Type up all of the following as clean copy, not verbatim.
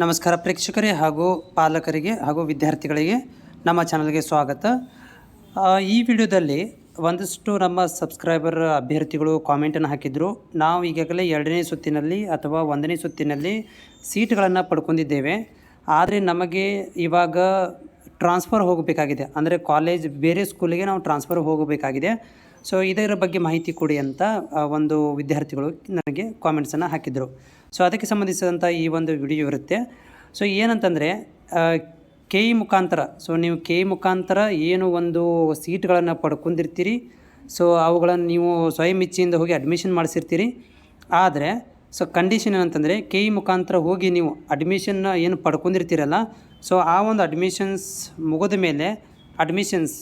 ನಮಸ್ಕಾರ ಪ್ರೇಕ್ಷಕರೇ ಹಾಗೂ ಪಾಲಕರಿಗೆ ಹಾಗೂ ವಿದ್ಯಾರ್ಥಿಗಳಿಗೆ ನಮ್ಮ ಚಾನಲ್ಗೆ ಸ್ವಾಗತ. ಈ ವಿಡಿಯೋದಲ್ಲಿ ಒಂದಷ್ಟು ನಮ್ಮ ಸಬ್ಸ್ಕ್ರೈಬರ್ ಅಭ್ಯರ್ಥಿಗಳು ಕಾಮೆಂಟನ್ನು ಹಾಕಿದ್ರು. ನಾವು ಈಗಾಗಲೇ 2ನೇ ಸುತ್ತಿನಲ್ಲಿ ಅಥವಾ 1ನೇ ಸುತ್ತಿನಲ್ಲಿ ಸೀಟ್ಗಳನ್ನು ಪಡ್ಕೊಂಡಿದ್ದೇವೆ. ಆದರೆ ನಮಗೆ ಇವಾಗ ಟ್ರಾನ್ಸ್ಫರ್ ಹೋಗಬೇಕಾಗಿದೆ, ಅಂದರೆ ಕಾಲೇಜ್ ಬೇರೆ ಸ್ಕೂಲಿಗೆ ನಾವು ಟ್ರಾನ್ಸ್ಫರ್ ಹೋಗಬೇಕಾಗಿದೆ. ಸೊ ಇದರ ಬಗ್ಗೆ ಮಾಹಿತಿ ಕೊಡಿ ಅಂತ ಒಂದು ವಿದ್ಯಾರ್ಥಿಗಳು ನನಗೆ ಕಾಮೆಂಟ್ಸನ್ನು ಹಾಕಿದರು. ಸೊ ಅದಕ್ಕೆ ಸಂಬಂಧಿಸಿದಂಥ ಈ ಒಂದು ವಿಡಿಯೋ ಇರುತ್ತೆ. ಸೊ ಏನಂತಂದರೆ ಕೆ ಇ ಮುಖಾಂತರ, ಸೊ ನೀವು ಕೆ ಇ ಮುಖಾಂತರ ಏನು ಒಂದು ಸೀಟ್ಗಳನ್ನು ಪಡ್ಕೊಂಡಿರ್ತೀರಿ, ಸೊ ಅವುಗಳನ್ನು ನೀವು ಸ್ವಯಂ ಇಚ್ಛೆಯಿಂದ ಹೋಗಿ ಅಡ್ಮಿಷನ್ ಮಾಡಿಸಿರ್ತೀರಿ. ಆದರೆ ಸೊ ಕಂಡೀಷನ್ ಏನಂತಂದರೆ ಕೆ ಇ ಮುಖಾಂತರ ಹೋಗಿ ನೀವು ಅಡ್ಮಿಷನ್ನ ಏನು ಪಡ್ಕೊಂಡಿರ್ತೀರಲ್ಲ, ಸೊ ಆ ಒಂದು ಅಡ್ಮಿಷನ್ಸ್ ಮುಗಿದ ಮೇಲೆ ಅಡ್ಮಿಷನ್ಸ್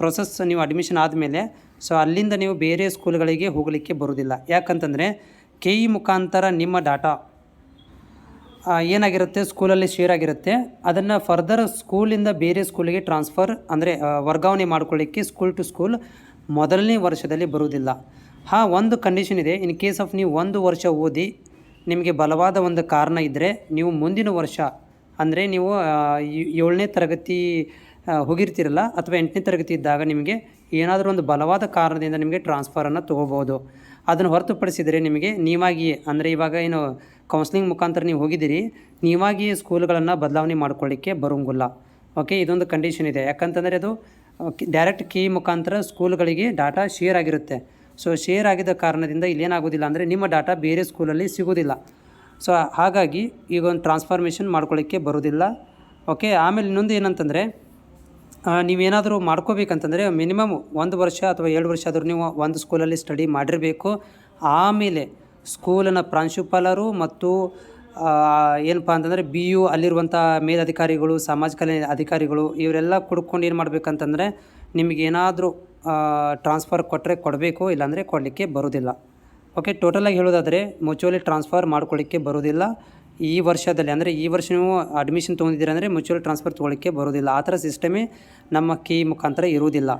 ಪ್ರೊಸೆಸ್ ನೀವು ಅಡ್ಮಿಷನ್ ಆದಮೇಲೆ ಸೊ ಅಲ್ಲಿಂದ ನೀವು ಬೇರೆ ಸ್ಕೂಲ್ಗಳಿಗೆ ಹೋಗಲಿಕ್ಕೆ ಬರೋದಿಲ್ಲ. ಯಾಕಂತಂದರೆ ಕೆ ಇ ಮುಖಾಂತರ ನಿಮ್ಮ ಡಾಟಾ ಏನಾಗಿರುತ್ತೆ, ಸ್ಕೂಲಲ್ಲಿ ಶೇರ್ ಆಗಿರುತ್ತೆ. ಅದನ್ನು ಫರ್ದರ್ ಸ್ಕೂಲಿಂದ ಬೇರೆ ಸ್ಕೂಲಿಗೆ ಟ್ರಾನ್ಸ್ಫರ್ ಅಂದರೆ ವರ್ಗಾವಣೆ ಮಾಡ್ಕೊಳ್ಳಿಕ್ಕೆ ಸ್ಕೂಲ್ ಟು ಸ್ಕೂಲ್ ಮೊದಲನೇ ವರ್ಷದಲ್ಲಿ ಬರುವುದಿಲ್ಲ. ಒಂದು ಕಂಡೀಷನ್ ಇದೆ. ಇನ್ ಕೇಸ್ ಆಫ್ ನೀವು 1 ವರ್ಷ ಓದಿ ನಿಮಗೆ ಬಲವಾದ ಒಂದು ಕಾರಣ ಇದ್ದರೆ ನೀವು ಮುಂದಿನ ವರ್ಷ ಅಂದರೆ ನೀವು 7ನೇ ತರಗತಿ ಹೋಗಿರ್ತೀರಲ್ಲ ಅಥವಾ 8ನೇ ತರಗತಿ ಇದ್ದಾಗ ನಿಮಗೆ ಏನಾದರೂ ಒಂದು ಬಲವಾದ ಕಾರಣದಿಂದ ನಿಮಗೆ ಟ್ರಾನ್ಸ್ಫರನ್ನು ತೊಗೋಬೋದು. ಅದನ್ನು ಹೊರತುಪಡಿಸಿದರೆ ನಿಮಗೆ ನೀವಾಗಿಯೇ, ಅಂದರೆ ಇವಾಗ ಏನು ಕೌನ್ಸ್ಲಿಂಗ್ ಮುಖಾಂತರ ನೀವು ಹೋಗಿದ್ದೀರಿ, ನೀವಾಗಿಯೇ ಸ್ಕೂಲ್ಗಳನ್ನು ಬದಲಾವಣೆ ಮಾಡ್ಕೊಳ್ಳಿಕ್ಕೆ ಬರೋಂಗಿಲ್ಲ. ಓಕೆ, ಇದೊಂದು ಕಂಡೀಷನ್ ಇದೆ. ಯಾಕಂತಂದರೆ ಅದು ಡೈರೆಕ್ಟ್ ಕೆ ಇ ಮುಖಾಂತರ ಸ್ಕೂಲ್ಗಳಿಗೆ ಡಾಟಾ ಶೇರ್ ಆಗಿರುತ್ತೆ. ಸೊ ಶೇರ್ ಆಗಿದ್ದ ಕಾರಣದಿಂದ ಇಲ್ಲೇನಾಗೋದಿಲ್ಲ ಅಂದರೆ ನಿಮ್ಮ ಡಾಟಾ ಬೇರೆ ಸ್ಕೂಲಲ್ಲಿ ಸಿಗೋದಿಲ್ಲ. ಸೊ ಹಾಗಾಗಿ ಈಗ ಒಂದು ಟ್ರಾನ್ಸ್ಫಾರ್ಮೇಷನ್ ಮಾಡ್ಕೊಳ್ಳಿಕ್ಕೆ ಬರೋದಿಲ್ಲ. ಓಕೆ, ಆಮೇಲೆ ಇನ್ನೊಂದು ಏನಂತಂದರೆ ನೀವೇನಾದರೂ ಮಾಡ್ಕೋಬೇಕಂತಂದರೆ ಮಿನಿಮಮ್ 1 ವರ್ಷ ಅಥವಾ 2 ವರ್ಷ ಆದರೂ ನೀವು ಒಂದು ಸ್ಕೂಲಲ್ಲಿ ಸ್ಟಡಿ ಮಾಡಿರಬೇಕು. ಆಮೇಲೆ ಸ್ಕೂಲಿನ ಪ್ರಾಂಶುಪಾಲರು ಮತ್ತು ಏನಪ್ಪ ಅಂತಂದರೆ ಬಿ ಯು ಅಲ್ಲಿರುವಂಥ ಮೇಲಧಿಕಾರಿಗಳು, ಸಮಾಜ ಕಲ್ಯಾಣ ಅಧಿಕಾರಿಗಳು ಇವರೆಲ್ಲ ಕುಡ್ಕೊಂಡು ಏನು ಮಾಡಬೇಕಂತಂದರೆ ನಿಮಗೇನಾದರೂ ಟ್ರಾನ್ಸ್ಫರ್ ಕೊಟ್ಟರೆ ಕೊಡಬೇಕು, ಇಲ್ಲಾಂದರೆ ಕೊಡಲಿಕ್ಕೆ ಬರೋದಿಲ್ಲ. ಓಕೆ, ಟೋಟಲಾಗಿ ಹೇಳೋದಾದರೆ ಮ್ಯೂಚುವಲಿ ಟ್ರಾನ್ಸ್ಫರ್ ಮಾಡ್ಕೊಳ್ಳಿಕ್ಕೆ ಬರೋದಿಲ್ಲ ಈ ವರ್ಷದಲ್ಲಿ. ಅಂದರೆ ಈ ವರ್ಷ ನೀವು ಅಡ್ಮಿಷನ್ ತೊಗೊಂಡಿದ್ದೀರ ಅಂದರೆ ಮ್ಯೂಚುವಲ್ ಟ್ರಾನ್ಸ್ಫರ್ ತೊಗೊಳ್ಳಿಕ್ಕೆ ಬರೋದಿಲ್ಲ. ಆ ಥರ ಸಿಸ್ಟಮೇ ನಮ್ಮ ಕೆ ಇ ಮುಖಾಂತರ ಇರುವುದಿಲ್ಲ.